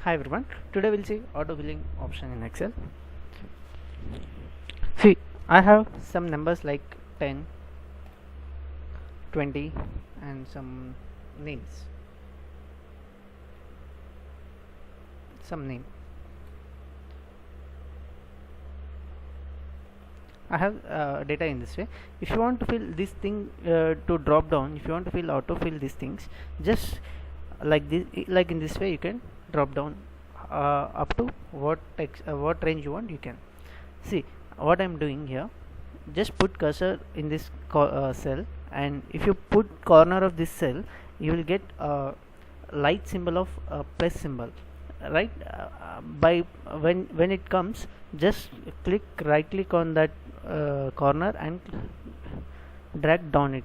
Hi everyone, today we'll see autofilling option in Excel. See, I have some numbers like 10, 20 and some names. Some name. I have data in this way. If you want to fill this thing to drop down, if you want to autofill these things, just like this, like in this way, you can drop down up to what range you want. You can see what I'm doing here. Just put cursor in this cell, and if you put corner of this cell, you will get a light symbol of plus symbol, right? By when it comes, just right click on that corner and drag down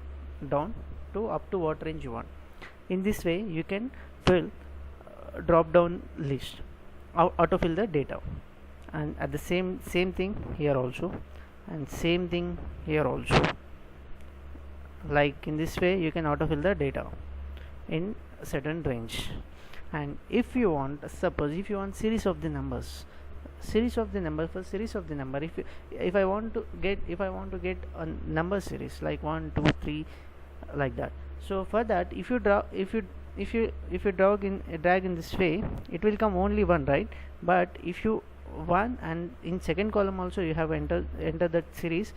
to up to what range you want. In this way you can fill drop down list, autofill the data. And at the same thing here also, and same thing here also. Like in this way you can autofill the data in certain range. And if you want, suppose if you want series of the numbers, if I want to get a number series like 1 2 3 like that. So for that, if you drag in this way, it will come only one, right? But if you one, and in second column also you have enter that series,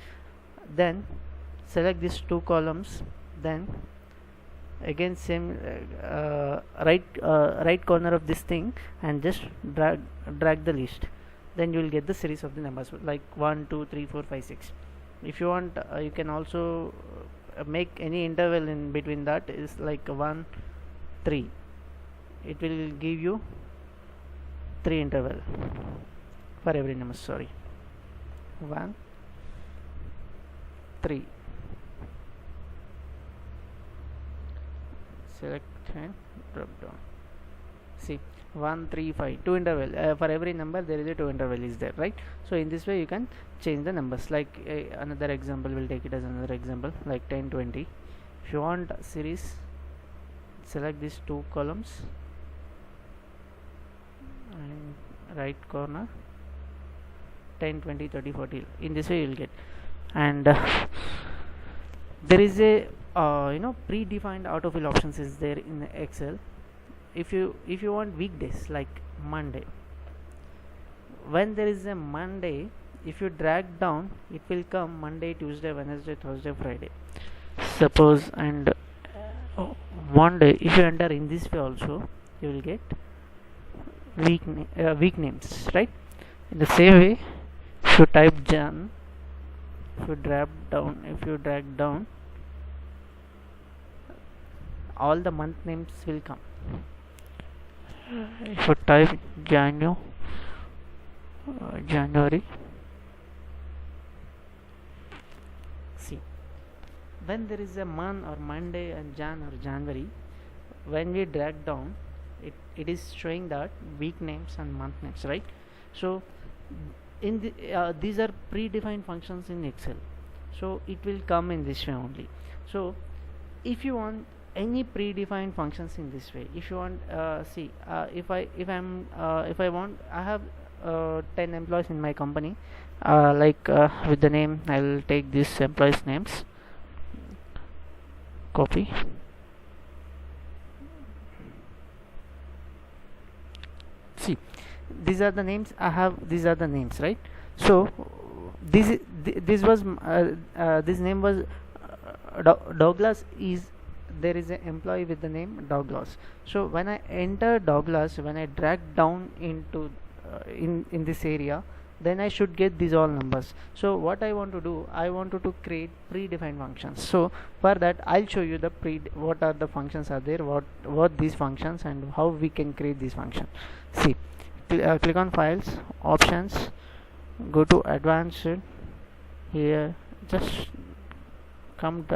then select these two columns, then again same right corner of this thing, and just drag the list. Then you will get the series of the numbers like 1 2 3 4 5 6. If you want, you can also make any interval in between, that is like 1 3. It will give you 3 interval for every number. Sorry, 1 3. Select and drop down. See, 1 3 5, 2 interval for every number. There is a 2 interval is there, right? So in this way you can change the numbers. Like another example, we'll take it as another example like 10 20. If you want series, select these two columns and right corner 10 20 30 40. In this way you will get. And there is a predefined autofill options is there in Excel. If you want weekdays like Monday, when there is a Monday, if you drag down, it will come Monday, Tuesday, Wednesday, Thursday, Friday, suppose. And Monday, if you enter in this way also, you will get week names, right? In the same way, if you type Jan, if you drag down, all the month names will come. If you type January, see, when there is a month or Monday and Jan or January, when we drag down, it is showing that week names and month names, right? So in the these are predefined functions in Excel, so it will come in this way only. So if you want any predefined functions in this way, if you want, if I want, I have 10 employees in my company, with the name, I will take these employees names, copy, see, these are the names I have, these are the names, right? So this name was Douglas. Is there is an employee with the name Douglas. So when I enter Douglas, when I drag down into in this area, then I should get these all numbers. So what I want to do, I wanted to create predefined functions. So for that, I'll show you the what are the functions are there, what these functions, and how we can create these functions. See, click on files, options, go to advanced. Here just come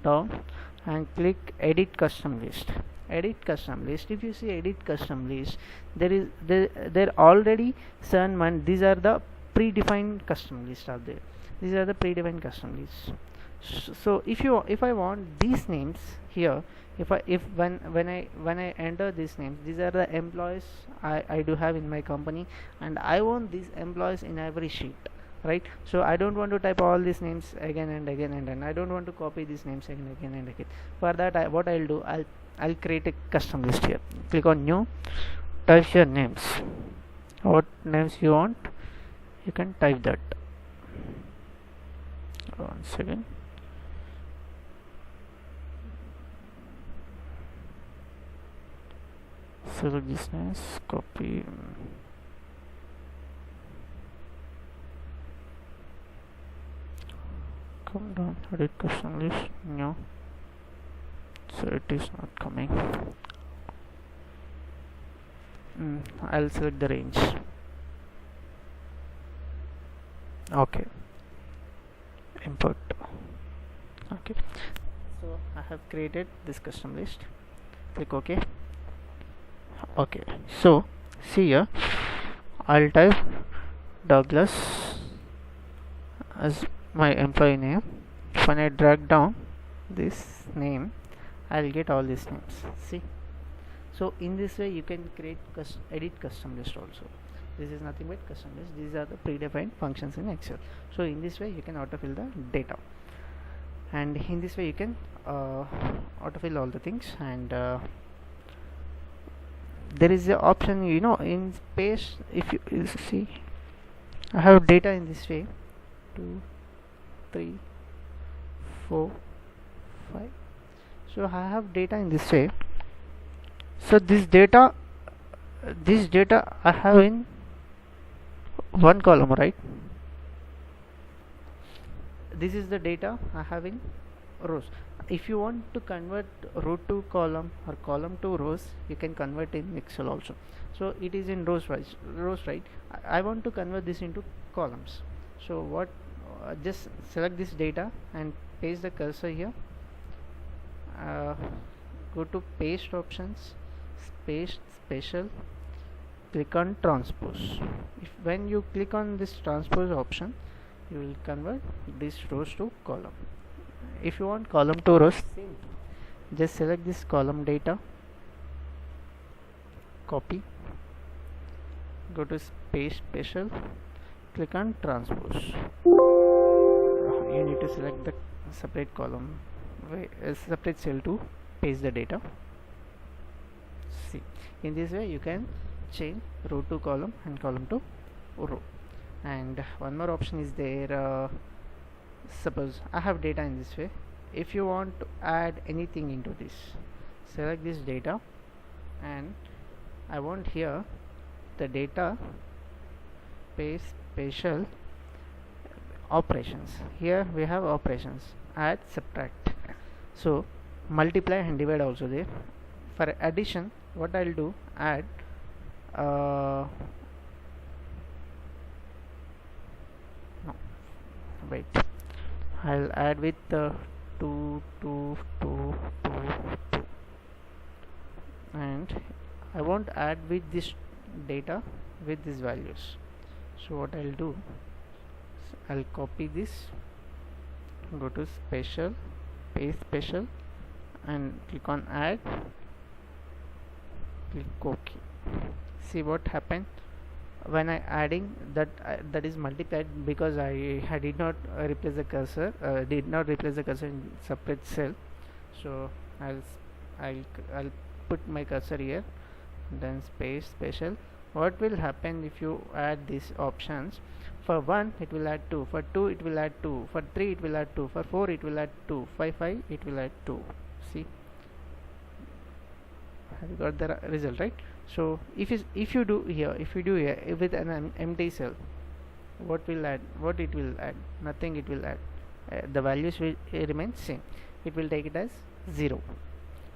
down and click edit custom list. If you see edit custom list, there already certain one. These are the predefined custom lists are there. These are the predefined custom lists. So if I want these names here, if when I enter these names, these are the employees I do have in my company, and I want these employees in every sheet, right? So I don't want to type all these names again and again, and I don't want to copy these names again and again. For that, what I'll do, I'll create a custom list here. Click on new, type your names, what names you want, you can type that. One second. Select this names, copy, come down, edit custom list, no, so it is not coming. I'll select the range. Okay, import. Okay, so I have created this custom list. Click OK. Okay, so see here, I'll type Douglas as my employee name. When I drag down this name, I'll get all these names. See, so in this way you can create edit custom list also. This is nothing but custom list. These are the predefined functions in Excel. So in this way you can autofill the data, and in this way you can autofill all the things. And there is an option, in space. If you see, I have data in this way, 2 3 4 5. So I have data in this way. So this data I have in one column, right? This is the data I have in rows. If you want to convert row to column or column to rows, you can convert in Excel also. So it is in rows, right? I want to convert this into columns. So what, just select this data and paste the cursor here. Go to paste options, paste special, click on transpose. When you click on this transpose option, you will convert these rows to column. If you want column to rows, same, just select this column data, copy, go to paste special, click on transpose. You need to select the separate column, separate cell to paste the data. See, in this way you can change row to column and column to row. And one more option is there. Suppose I have data in this way. If you want to add anything into this, select this data, and I want here the data paste special operations. Here we have operations, add, subtract. So multiply and divide also there. For addition, what I'll do, add no, wait, I'll add with 2 2 2 2 2, and I want to add with this data with these values. So what I'll do, I'll copy this, go to special, paste special, and click on add, click OK. See what happened when I adding that, that is multiplied, because I did not replace the cursor, in separate cell. So I'll put my cursor here, then space special. What will happen if you add these options? For 1 it will add 2, for 2 it will add 2, for 3 it will add 2, for 4 it will add 2, 5 it will add 2. See, have you got the result, right? So if you do here with an empty cell, what it will add? Nothing it will add. The values will remain same. It will take it as 0.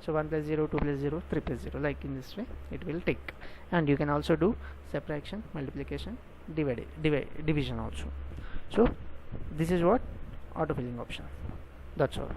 So 1 plus 0, 2 plus 0, 3 plus 0, like in this way it will take. And you can also do subtraction, multiplication, division also. So this is what autofilling option. That's all.